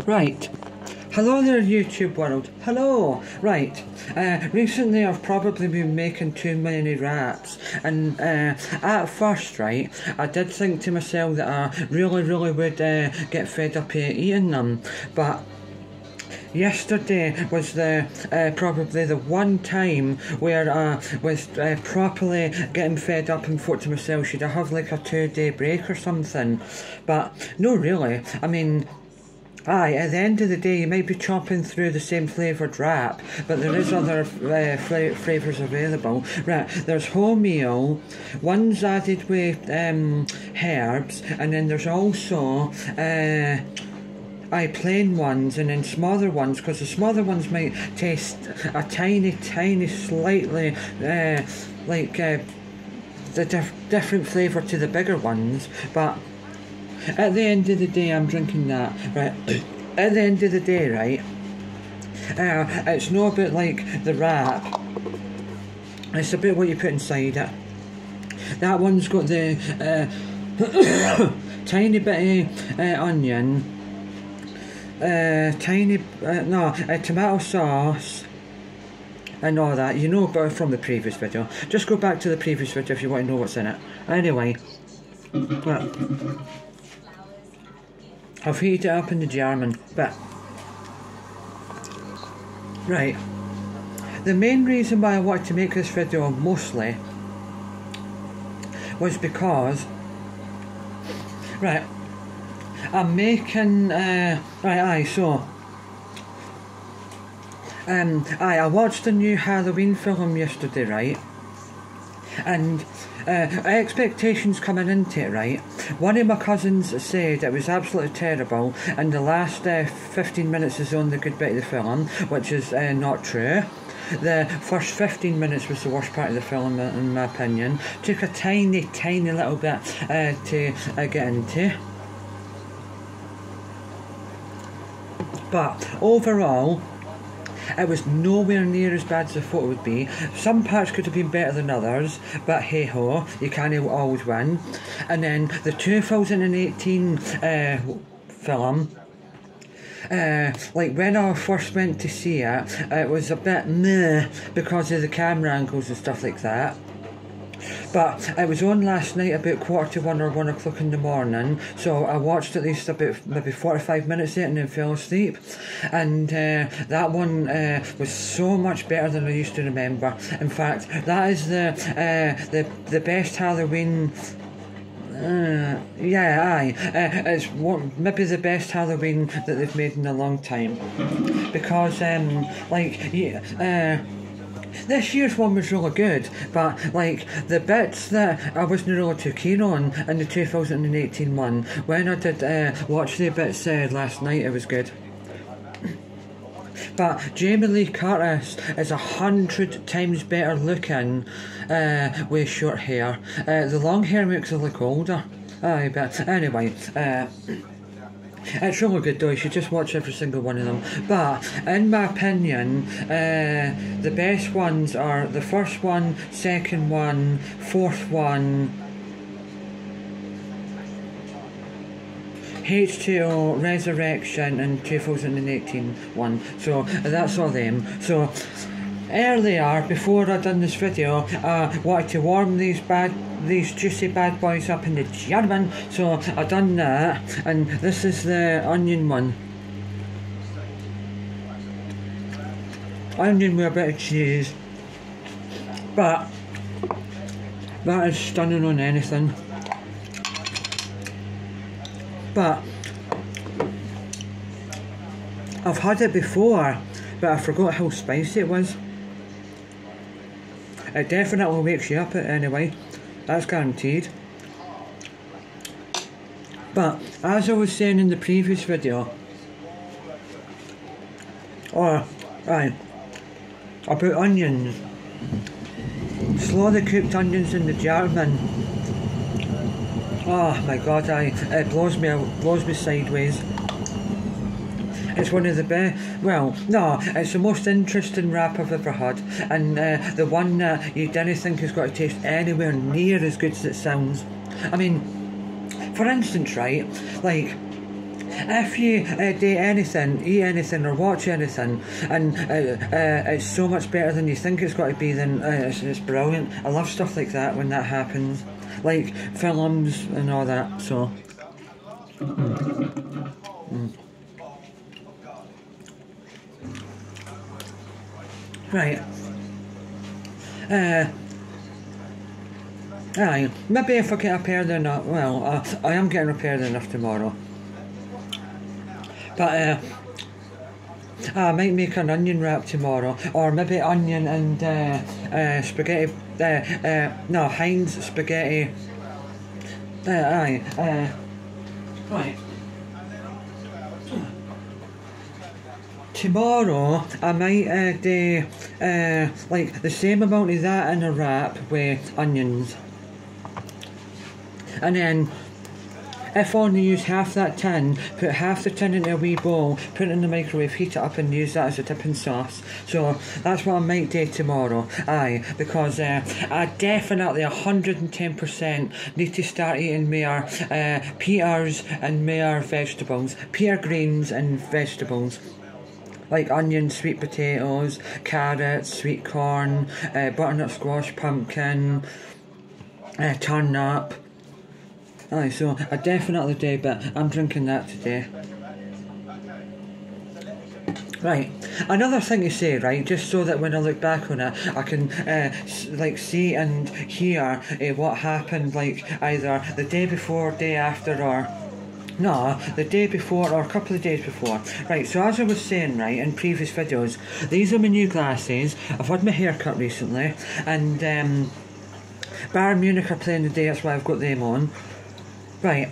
Right. Hello there, YouTube world. Hello. Right. Recently I've probably been making too many wraps, and at first, right, I did think to myself that I really would get fed up of eating them, but yesterday was probably the one time where I was properly getting fed up and thought to myself, should I have like a 2-day break or something? But no, really. I mean, aye, at the end of the day you might be chopping through the same flavoured wrap, but there is other flavours available. Right, there's wholemeal, one's added with herbs, and then there's also plain ones, and then smaller ones, because the smaller ones might taste a tiny slightly like the different flavour to the bigger ones, but at the end of the day I'm drinking that, right. At the end of the day, right, it's not about like the wrap, it's about what you put inside it. That one's got the tiny bit of onion, tomato sauce and all that, you know, but from the previous video. Just go back to the previous video if you want to know what's in it. Anyway, well, I've heated it up in the German, but right, the main reason why I wanted to make this video mostly was because, right, I'm making, I watched the new Halloween film yesterday, right, and expectations coming into it, right. One of my cousins said it was absolutely terrible, and the last 15 minutes is the only good bit of the film, which is not true. The first 15 minutes was the worst part of the film, in my opinion. Took a tiny little bit to get into. But overall, it was nowhere near as bad as I thought it would be. Some parts could have been better than others, but hey ho, you can't always win. And then the 2018 film, like when I first went to see it, it was a bit meh because of the camera angles and stuff like that. But it was on last night about 1:45 or 1 o'clock in the morning, so I watched at least about maybe 45 minutes of it and then fell asleep. And that one was so much better than I used to remember. In fact, that is the best Halloween. It's maybe the best Halloween that they've made in a long time, because this year's one was really good, but like the bits that I wasn't really too keen on in the 2018 one, when I did watch the bits last night, it was good. But Jamie Lee Curtis is 100 times better looking with short hair. The long hair makes her look older. Aye, but anyway, it's really good though, you should just watch every single one of them. But, in my opinion, the best ones are the first one, second one, fourth one, H2O, Resurrection, and 2018 one. So, that's all them. So, earlier, before I done this video, I wanted to warm these juicy bad boys up in the German, so I done that, and this is the onion one. Onion with a bit of cheese, but that is stunning on anything. But I've had it before, but I forgot how spicy it was. It definitely wakes you up anyway, that's guaranteed. But as I was saying in the previous video, about onions, slowly cooked onions in the German. Oh my god, it blows me sideways. It's one of the best, well, no, it's the most interesting wrap I've ever had, and the one that you didn't think is going to taste anywhere near as good as it sounds. I mean, for instance, right, like, if you do anything, eat anything or watch anything, and it's so much better than you think it's got to be, then it's brilliant. I love stuff like that when that happens, like films and all that. So right. Aye, maybe if I get up early enough, well, I am getting up early enough tomorrow. But I might make an onion wrap tomorrow, or maybe onion and spaghetti, no, Heinz spaghetti. Right. Tomorrow I might do like the same amount of that in a wrap with onions. And then, if I only use half that tin, put half the tin into a wee bowl, put it in the microwave, heat it up and use that as a dipping sauce. So that's what I might do tomorrow. Aye, because I definitely 110% need to start eating more pears and more vegetables. Pear greens and vegetables. Like onions, sweet potatoes, carrots, sweet corn, butternut squash, pumpkin, turnip. Aye, so I definitely do, but I'm drinking that today. Right, another thing to say, right, just so that when I look back on it, I can like see and hear what happened, like either the day before, day after, or no, the day before or a couple of days before. Right, so as I was saying, right, in previous videos, these are my new glasses. I've had my hair cut recently, and Bayern Munich are playing today, that's why I've got them on. Right,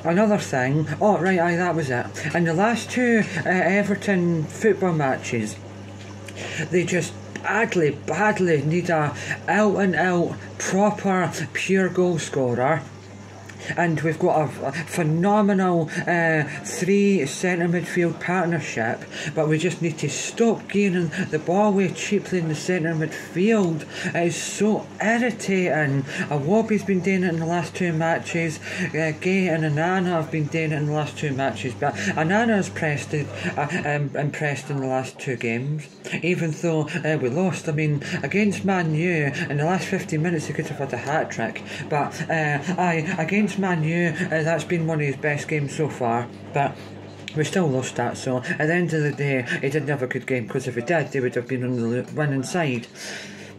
another thing, oh right, aye, that was it. In the last two Everton football matches, they just badly need a out and out proper pure goal scorer. And we've got a phenomenal 3 centre midfield partnership, but we just need to stop gaining the ball away cheaply in the centre midfield. It is so irritating. Awobi's been doing it in the last 2 matches. Gay and Anana have been doing it in the last 2 matches, but Anana has impressed in the last 2 games, even though we lost. I mean, against Man U, in the last 50 minutes he could have had a hat-trick, but against Man U, that's been one of his best games so far, but we still lost that. So at the end of the day, he didn't have a good game, because if he did, they would have been on the winning side.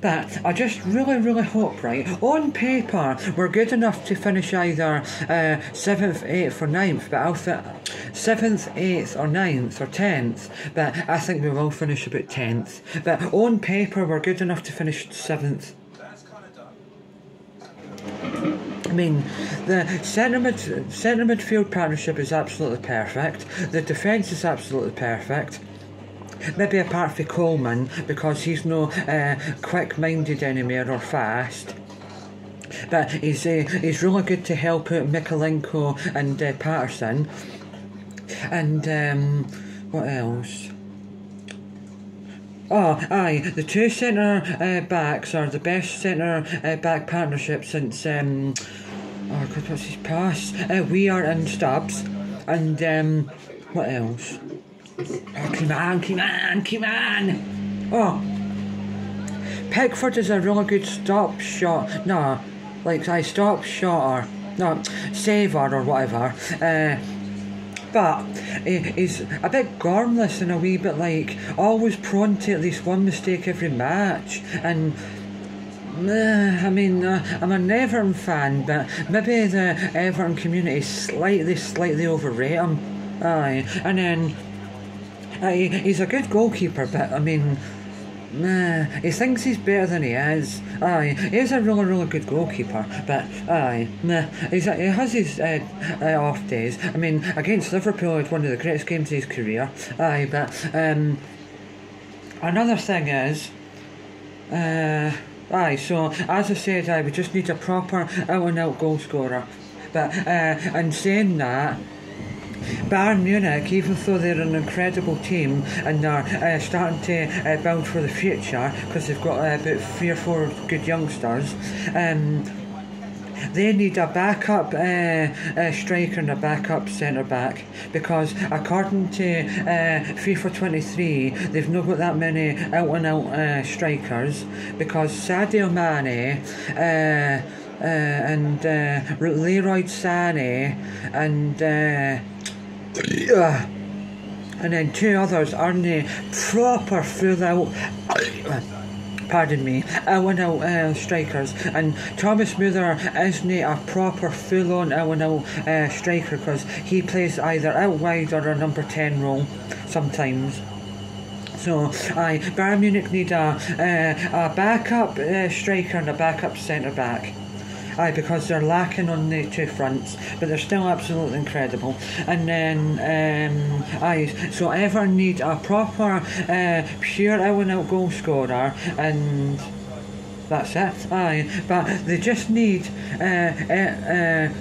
But I just really hope, right, on paper we're good enough to finish either 7th, 8th or 9th, but I'll fit 7th, 8th or 9th or 10th, but I think we will finish about 10th. But on paper we're good enough to finish 7th. I mean, the centre midfield partnership is absolutely perfect. The defence is absolutely perfect. Maybe apart from Coleman, because he's no quick-minded anymore or fast. But he's really good to help out Mikalenko and Patterson. And what else? Oh, aye, the 2 centre backs are the best centre back partnership since oh God, what's his pass? Weir and Stubbs, and what else? Oh, come on! Oh, Pickford is a really good stop shot. No, like stop shot or no saver or whatever. But he's a bit gormless and a wee bit like always prone to at least one mistake every match. And I mean, I'm an Everton fan, but maybe the Everton community slightly overrate him. Aye, and then he's a good goalkeeper, but I mean, he thinks he's better than he is. Aye, he is a really good goalkeeper, but aye, he has his off days. I mean, against Liverpool, it's one of the greatest games of his career. Aye, but another thing is, aye, so as I said, we just need a proper out-and-out goal scorer. But and saying that, Bayern Munich, even though they're an incredible team and they're starting to build for the future, because they've got about 3 or 4 good youngsters, they need a backup striker and a backup centre back, because according to FIFA 23 they've not got that many out and out strikers, because Sadio Mane and Leroy Sané and then two others aren't proper full out pardon me, out and out strikers, and Thomas Müller isn't a proper full on out and out striker, because he plays either out wide or a number 10 role sometimes. So Bayern Munich need a backup striker and a backup centre back. Because they're lacking on the two fronts, but they're still absolutely incredible. And then so Everton need a proper pure out and out goal scorer, and that's it. But they just need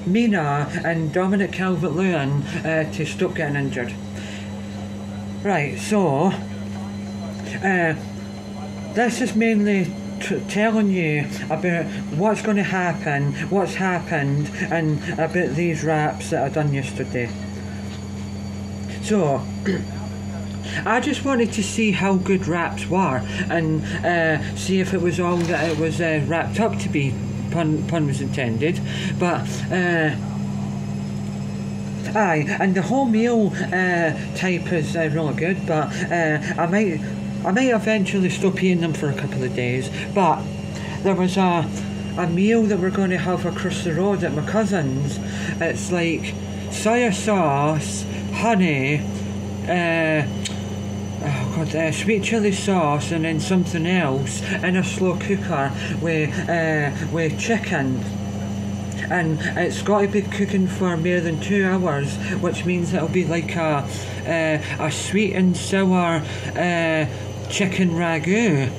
Mina and Dominic Calvert-Lewin to stop getting injured. Right, so this is mainly telling you about what's going to happen, what's happened, and about these raps that I done yesterday. So I just wanted to see how good raps were, and see if it was all that it was wrapped up to be. Pun was intended, but and the whole meal type is really good, but I might eventually stop eating them for a couple of days. But there was a meal that we're going to have across the road at my cousin's. It's like soya sauce, honey, sweet chili sauce, and then something else in a slow cooker with chicken. And it's got to be cooking for more than 2 hours, which means it'll be like a sweet and sour chicken ragu,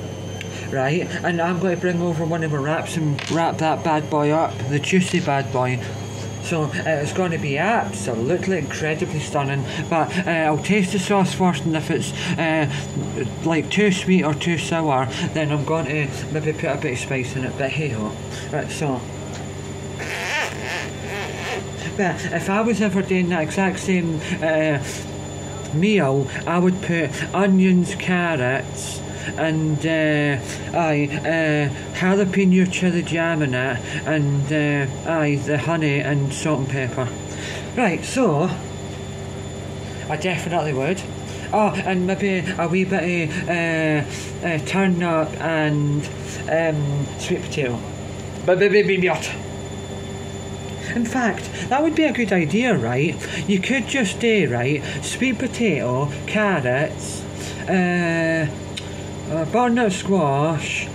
right? And I'm going to bring over one of my wraps and wrap that bad boy up, the juicy bad boy. So it's going to be absolutely incredibly stunning. But I'll taste the sauce first, and if it's like too sweet or too sour, then I'm going to maybe put a bit of spice in it. But hey ho, right, so. But if I was ever doing that exact same meal, I would put onions, carrots, and jalapeno chili jam in it, and the honey and salt and pepper. Right, so I definitely would. Oh, and maybe a wee bit of turnip and sweet potato. In fact, that would be a good idea, right? You could just do, right, sweet potato, carrots, butternut squash,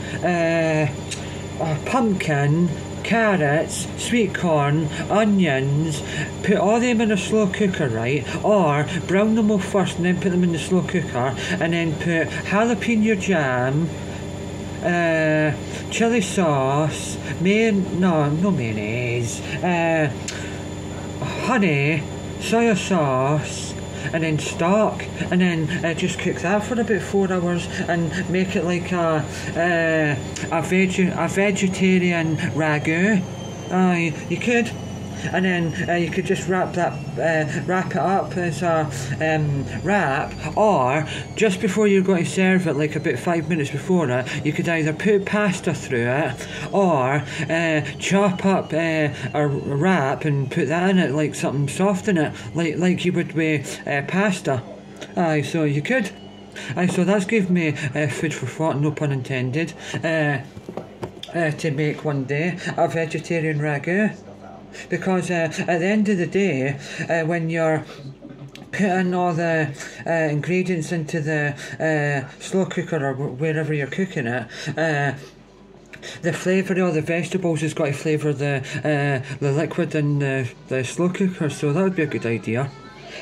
pumpkin, carrots, sweet corn, onions, put all them in a slow cooker, right? Or brown them off first and then put them in the slow cooker, and then put jalapeno jam, chili sauce, no mayonnaise, honey, soya sauce, and then stock, and then just cook that for about 4 hours and make it like a vegetarian ragu. You could. And then you could just wrap it up as a wrap, or just before you're going to serve it, like about 5 minutes before it, you could either put pasta through it, or chop up a wrap and put that in it, like something soft in it, like you would with pasta. So you could. So that's given me food for thought, no pun intended, to make one day a vegetarian ragu. Because at the end of the day, when you're putting all the ingredients into the slow cooker or wherever you're cooking it, the flavour of all the vegetables has got to flavour the liquid in the slow cooker, so that would be a good idea.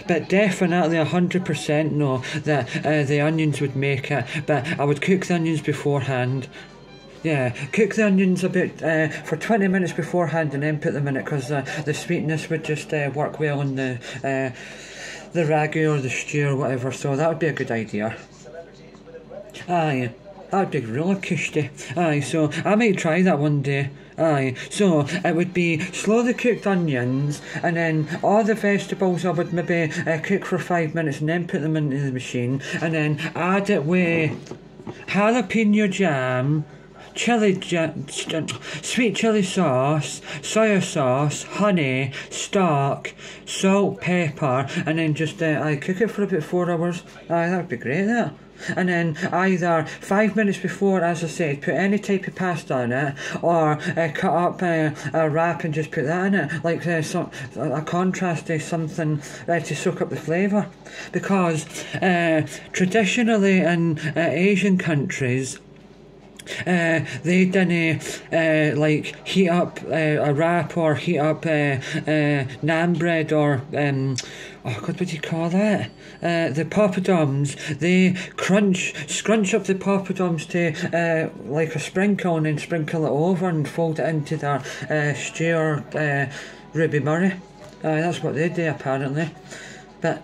But definitely 100% no, that the onions would make it, but I would cook the onions beforehand. Yeah, cook the onions a bit for 20 minutes beforehand and then put them in it, because the sweetness would just work well in the ragu or the stew or whatever, so that would be a good idea. That would be really cushy. So I might try that one day. Aye, so it would be slowly cooked onions, and then all the vegetables I would maybe cook for 5 minutes and then put them into the machine, and then add it with jalapeno jam, sweet chili sauce, soy sauce, honey, stock, salt, pepper, and then just I cook it for about 4 hours. Aye, that would be great, that. And then either 5 minutes before, as I said, put any type of pasta in it, or cut up a wrap and just put that in it, like a contrast to something to soak up the flavour. Because traditionally in Asian countries, they didn't like heat up a wrap or heat up naan bread or oh god, what do you call that? The poppadoms. They scrunch up the poppadoms to like a sprinkle, and then sprinkle it over and fold it into their stew or Ruby Murray. That's what they do apparently. But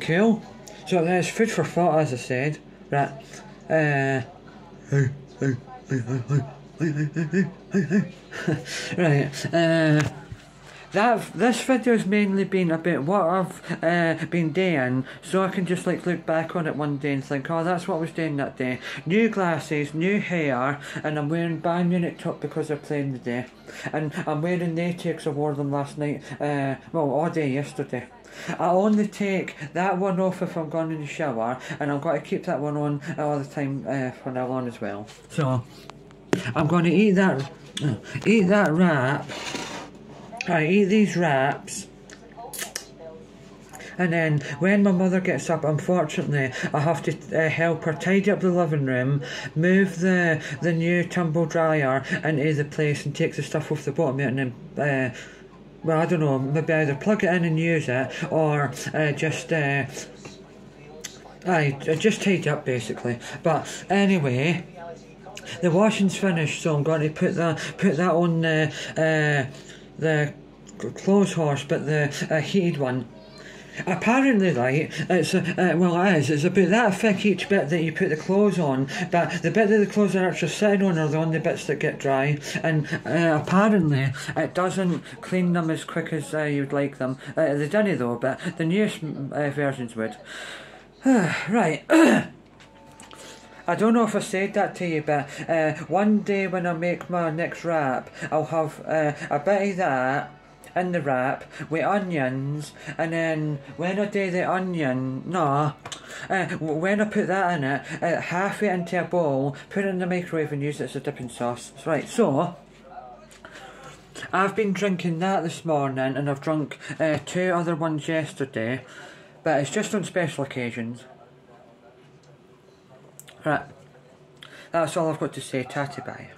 cool. So there's food for thought, as I said. Right. Right, this video's mainly been about what I've been doing, so I can just like look back on it one day and think, oh, that's what I was doing that day. New glasses, new hair, and I'm wearing Bayern Munich top because they're playing today. And I'm wearing they because I wore them last night, well, all day yesterday. I only take that one off if I'm going in the shower, and I've got to keep that one on all the time from now on as well. So I'm going to eat that wrap. I eat these wraps, and then when my mother gets up, unfortunately, I have to help her tidy up the living room, move the new tumble dryer into the place, and take the stuff off the bottom of it, and then well, I don't know, maybe either plug it in and use it, or just tidy up basically. But anyway, the washing's finished, so I'm going to put that on the clothes horse, but the heated one. Apparently, right, it's well, it is. It's about that thick each bit that you put the clothes on, but the bit that the clothes are actually sitting on are the only bits that get dry, and apparently it doesn't clean them as quick as you'd like them. They didn't though, but the newest versions would. Right. I don't know if I said that to you, but one day when I make my next wrap, I'll have a bit of that in the wrap with onions, and then when I do the onion, when I put that in it, half it into a bowl, put it in the microwave and use it as a dipping sauce. Right, so I've been drinking that this morning, and I've drunk 2 other ones yesterday, but it's just on special occasions. Right, that's all I've got to say. Tatty bye.